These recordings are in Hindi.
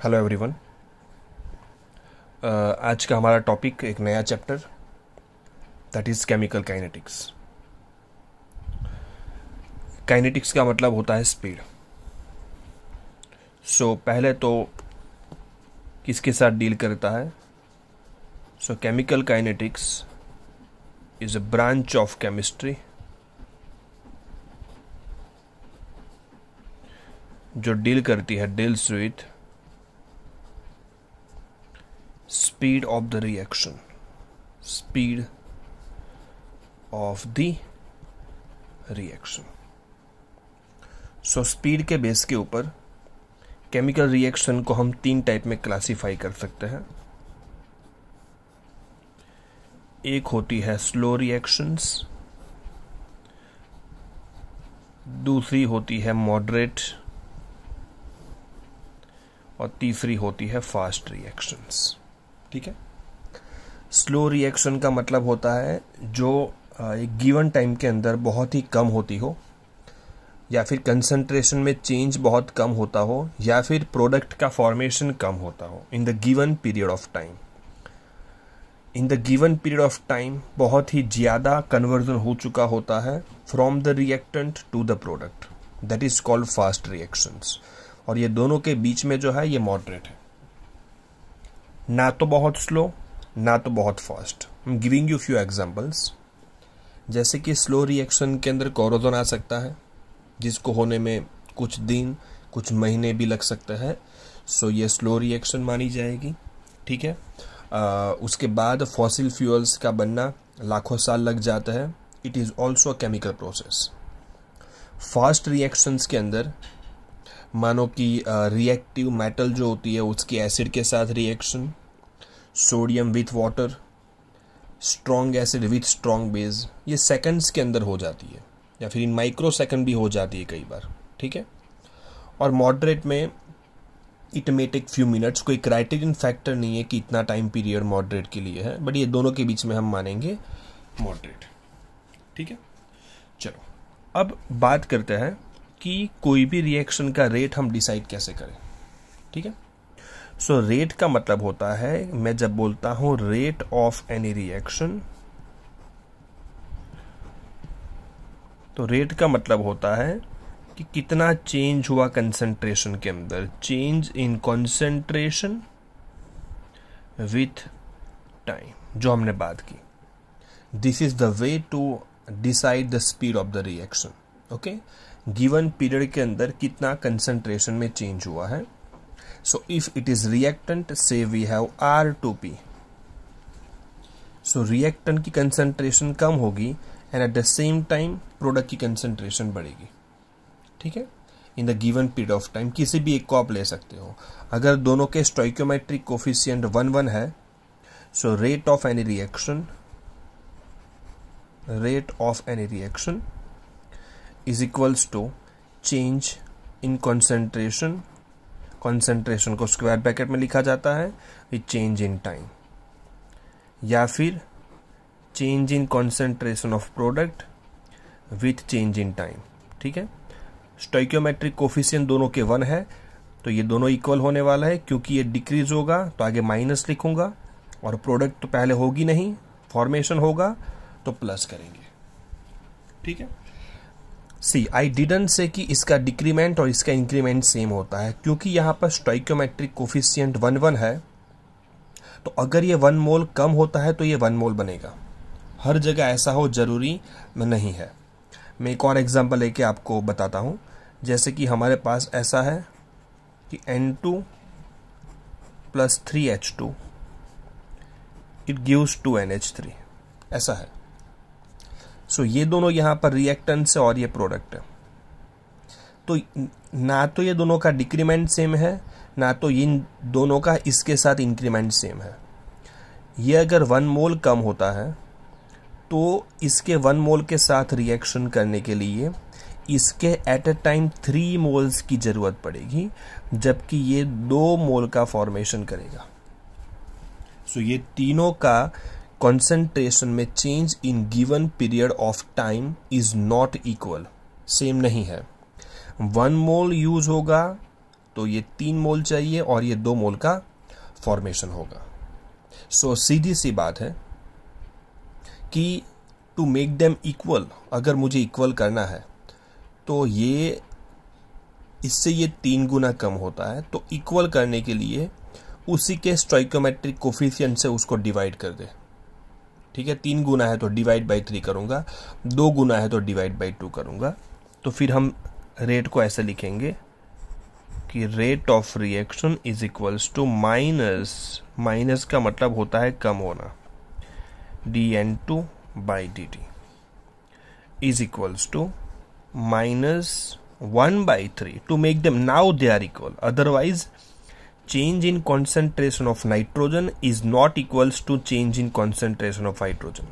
Hello everyone. आज का हमारा टॉपिक एक नया chapter that is chemical kinetics. Kinetics का मतलब होता है स्पीड। पहले तो किसके साथ डील करता है? Chemical kinetics is a branch of chemistry जो डील करती है deals with speed of the reaction, speed of the reaction. Speed के बेस के ऊपर केमिकल रिएक्शन को हम तीन टाइप में क्लासिफाई कर सकते हैं। एक होती है स्लो रिएक्शंस, दूसरी होती है मॉडरेट और तीसरी होती है फास्ट रिएक्शंस। ठीक है। स्लो रिएक्शन का मतलब होता है जो एक गिवन टाइम के अंदर बहुत ही कम होती हो, या फिर कंसंट्रेशन में चेंज बहुत कम होता हो, या फिर प्रोडक्ट का फॉर्मेशन कम होता हो in the given period of time. In the given period of time बहुत ही ज़्यादा कन्वर्जन हो चुका होता है from the reactant to the product, that is called fast reactions. और ये दोनों के बीच में जो है ये मॉडरेट है, ना तो बहुत स्लो ना तो बहुत fast. I am giving you few examples. जैसे कि स्लो रिएक्शन के अंदर कोरोजन आ सकता है जिसको होने में कुछ दिन कुछ महीने भी लग सकते हैं, ये स्लो रिएक्शन मानी जाएगी। ठीक है। उसके बाद फॉसिल फ्यूल्स का बनना लाखों साल लग जाता है, it is also chemical process. Fast reactions के अंदर मानो कि रिएक्टिव मेटल जो होती है उसकी एसिड के साथ reaction, sodium with water, strong acid with strong base, ये सेकंड्स के अंदर हो जाती है या फिर इन माइक्रो सेकंड भी हो जाती है कई बार। ठीक है। और मॉडरेट में it may take few minutes. कोई क्राइटेरियन फैक्टर नहीं है कि इतना टाइम पीरियड मॉडरेट के लिए है, बट ये दोनों के बीच में हम मानेंगे मॉडरेट। ठीक है। चलो अब बात करते हैं कि कोई भी रिएक्शन का रेट हम डिसाइड कैसे करें। ठीक है। रेट का मतलब होता है, मैं जब बोलता हूं रेट ऑफ एनी रिएक्शन, तो रेट का मतलब होता है कि कितना चेंज हुआ कंसंट्रेशन के अंदर, change in concentration with time, जो हमने बात की। This is the way to decide the speed of the reaction. Okay, given period के अंदर कितना कंसंट्रेशन में चेंज हुआ है। if it is reactant, say we have R2P, reactant की concentration कम होगी and at the same time product की concentration बढ़ेगी। ठीक है। in the given period of time किसी भी एक को आप ले सकते हो। अगर दोनों के stoichiometric coefficient 1 है, rate of any reaction is equals to change in concentration, concentration को स्क्वायर ब्रैकेट में लिखा जाता है विथ चेंज इन टाइम, या फिर change in concentration of product with change in time. ठीक है। स्टोइकियोमेट्रिक कोफिशिएंट दोनों के 1 है तो ये दोनों इक्वल होने वाला है, क्योंकि ये डिक्रीज होगा तो आगे माइनस लिखूंगा, और प्रोडक्ट तो पहले होगी नहीं, फॉर्मेशन होगा तो प्लस करेंगे। ठीक है। आई डिडंट से कि इसका डिक्रीमेंट और इसका इंक्रीमेंट सेम होता है, क्योंकि यहाँ पर स्टोइकियोमेट्रिक कोफिशिएंट 1 है, तो अगर ये 1 मोल कम होता है तो ये 1 मोल बनेगा। हर जगह ऐसा हो जरूरी नहीं है। मैं एक और एग्जांपल लेके आपको बताता हूँ। जैसे कि हमारे पास ऐसा है कि N2 + 3H2 it gives 2NH3, ऐसा है। ये दोनों यहां पर रिएक्टेंट्स है और ये प्रोडक्ट है, तो ना तो ये दोनों का डिक्रीमेंट सेम है, ना तो इन दोनों का इसके साथ इंक्रीमेंट सेम है। ये अगर 1 मोल कम होता है तो इसके 1 मोल के साथ रिएक्शन करने के लिए इसके एट अ टाइम 3 मोल्स की जरूरत पड़ेगी, जबकि ये 2 मोल का फॉर्मेशन करेगा। ये तीनों का concentration में change in given period of time is not equal, same नहीं है। 1 मोल यूज होगा तो ये 3 मोल चाहिए और ये 2 मोल का फॉर्मेशन होगा। सो सीधी सी बात है कि टू मेक देम इक्वल, अगर मुझे इक्वल करना है तो ये इससे ये 3 गुना कम होता है, तो इक्वल करने के लिए उसी के स्टोइकोमेट्रिक कोफिशिएंट से उसको डिवाइड कर दे। ठीक है, 3 गुना है तो डिवाइड बाई 3 करूंगा, 2 गुना है तो डिवाइड बाई 2 करूंगा। तो फिर हम रेट को ऐसे लिखेंगे कि rate of reaction is equals to minus का मतलब होता है कम होना, dN2 by dt is equals to -1/3 to make them, now they are equal, otherwise change in concentration of nitrogen is not equals to change in concentration of hydrogen,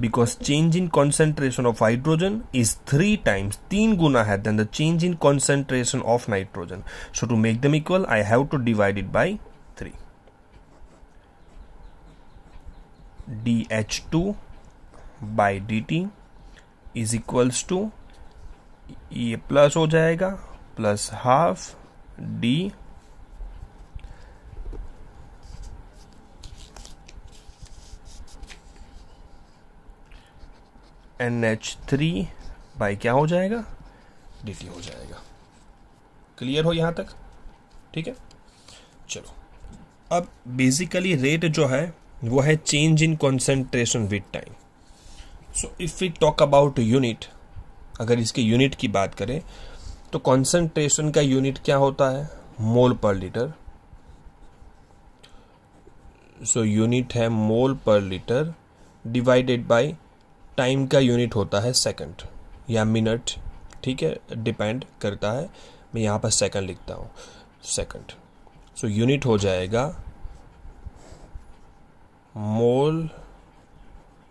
because change in concentration of hydrogen is 3 times 3 गुना है than the change in concentration of nitrogen. So to make them equal I have to divide it by 3. dH2 by dt is equals to, ये प्लस हो जाएगा, plus half D NH3 by क्या हो जाएगा, dt हो जाएगा। क्लियर हो यहां तक? ठीक है, चलो अब बेसिकली रेट जो है वो है change in concentration with time. So if we talk about unit, अगर इसके यूनिट की बात करें तो कॉन्सेंट्रेशन का यूनिट क्या होता है, मोल पर लीटर। सो यूनिट है मोल पर लीटर डिवाइडेड बाय टाइम का यूनिट होता है सेकंड या मिनट। ठीक है, डिपेंड करता है, मैं यहाँ पर सेकंड लिखता हूँ, सेकंड। सो यूनिट हो जाएगा मोल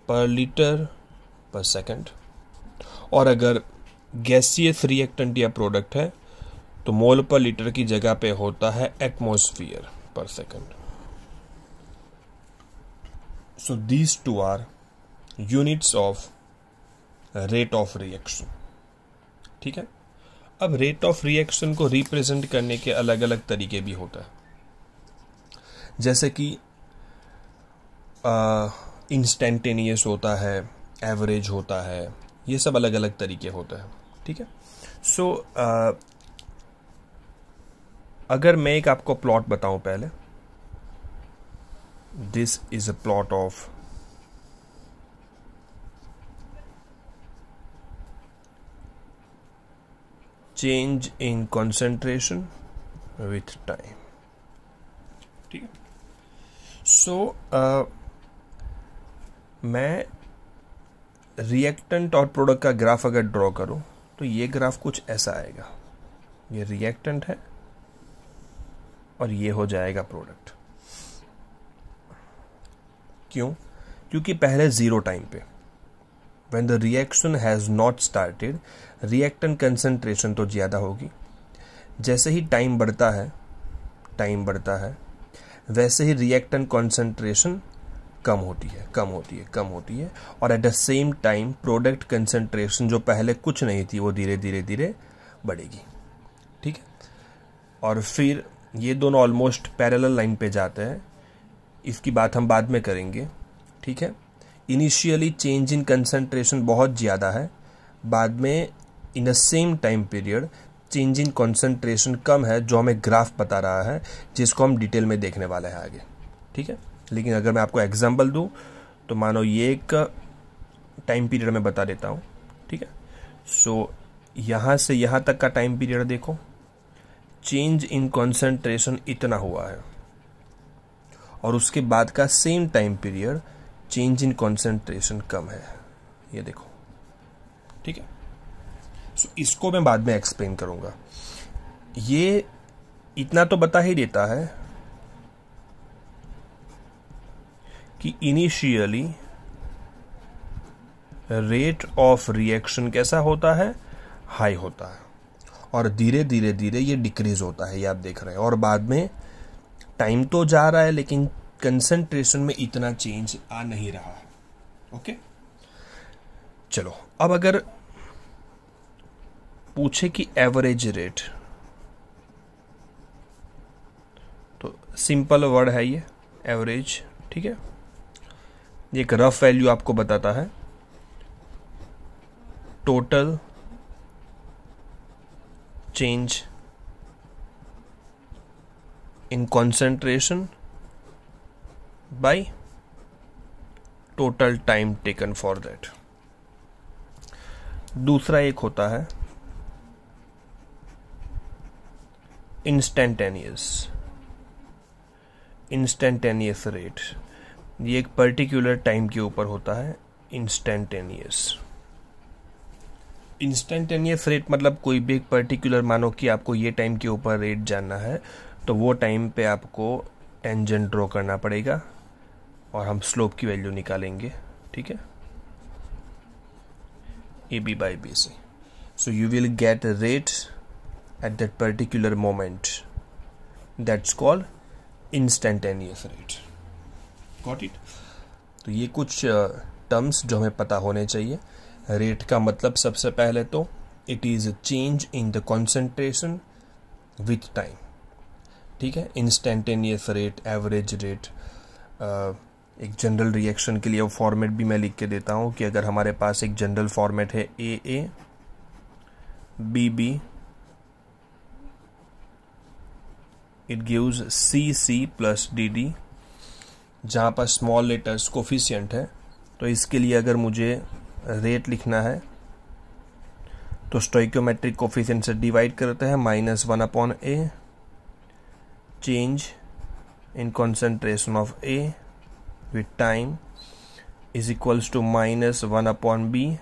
पर लीटर पर सेकंड, और अगर गैसियस रिएक्टेंट या प्रोडक्ट है तो मोल पर लीटर की जगह पे होता है एटमॉस्फेयर पर second. So these two are units of rate of reaction. ठीक है, अब रेट ऑफ रिएक्शन को रिप्रेजेंट करने के अलग अलग तरीके भी होता है, जैसे कि इंस्टेंटेनियस होता है, एवरेज होता है, ये सब अलग अलग तरीके होते हैं। ठीक है, सो अगर मैं एक आपको प्लॉट बताऊं पहले, this is a plot of change in concentration with time. ठीक है, सो मैं रिएक्टेंट और प्रोडक्ट का ग्राफ अगर ड्रॉ करूं तो ये ग्राफ कुछ ऐसा आएगा, ये रिएक्टेंट है और ये हो जाएगा प्रोडक्ट। क्यों? क्योंकि पहले 0 टाइम पे, when the reaction has not started, reactant concentration तो ज्यादा होगी। जैसे ही टाइम बढ़ता है वैसे ही रिएक्टेंट कंसंट्रेशन कम होती है, और at the same time product concentration जो पहले कुछ नहीं थी वो धीरे धीरे बढ़ेगी। ठीक है, और फिर ये दोनों ऑलमोस्ट पैरेलल लाइन पे जाते हैं, इसकी बात हम बाद में करेंगे। ठीक है, इनिशियली चेंज इन कंसंट्रेशन बहुत ज़्यादा है, बाद में in a same time period change in concentration कम है, जो हमें ग्राफ बता रहा है, जिसको हम डिटेल में देखने वाले हैं आगे। ठीक है, लेकिन अगर मैं आपको एग्जांपल दूं तो मानो ये एक टाइम पीरियड में बता देता हूं। ठीक है, सो यहां से यहां तक का टाइम पीरियड देखो, चेंज इन कंसंट्रेशन इतना हुआ है, और उसके बाद का same time period change in concentration कम है, ये देखो। ठीक है, सो इसको मैं बाद में एक्सप्लेन करूंगा। ये इतना तो बता ही देता है कि इनिशियली रेट ऑफ रिएक्शन कैसा होता है, हाई होता है, और धीरे धीरे ये डिक्रीज होता है, ये आप देख रहे हैं। और बाद में टाइम तो जा रहा है लेकिन कंसंट्रेशन में इतना चेंज आ नहीं रहा है। ओके, चलो अब अगर पूछे कि एवरेज रेट, तो सिंपल वर्ड है ये एवरेज, ठीक है। ये एक रफ वैल्यू आपको बताता है total change in concentration by total time taken for that। दूसरा एक होता है इंस्टेंटेनियस रेट। ये एक पर्टिकुलर टाइम के ऊपर होता है। इंस्टेंटेनियस रेट मतलब कोई भी एक पर्टिकुलर, मानो कि आपको ये टाइम के ऊपर रेट जानना है तो वो टाइम पे आपको टेंजेंट ड्रॉ करना पड़ेगा और हम स्लोप की वैल्यू निकालेंगे, ठीक है, AB by BC। So you will get a rate at that particular moment, that's called instantaneous rate। Got it? तो ये कुछ टर्म्स जो हमें पता होने चाहिए। रेट का मतलब सबसे पहले तो it is change in the concentration with time, ठीक है। इंस्टेंटेनियस रेट, एवरेज रेट, एक जनरल रिएक्शन के लिए फॉर्मेट भी मैं लिख के देता हूं कि अगर हमारे पास एक जनरल फॉर्मेट है AA BB, it gives CC plus DD, जहां पर स्मॉल लेटर्स कोफिशिएंट है। तो इसके लिए अगर मुझे रेट लिखना है तो स्टोइकोमेट्रिक कोफिशिएंट से डिवाइड करते हैं, -1/A, change in concentration of A with time is equals to -1/B,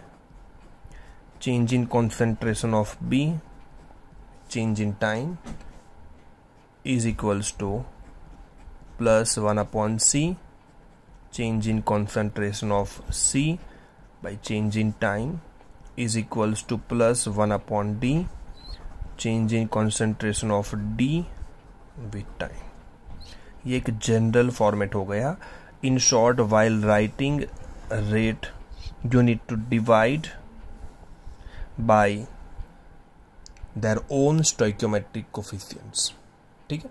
change in concentration of B, change in time is equals to +1/C, change in concentration of C by change in time is equals to +1/D, change in concentration of D with time। ये एक जनरल फॉर्मेट हो गया। In short, while writing rate you need to divide by their own stoichiometric coefficients, ठीक है।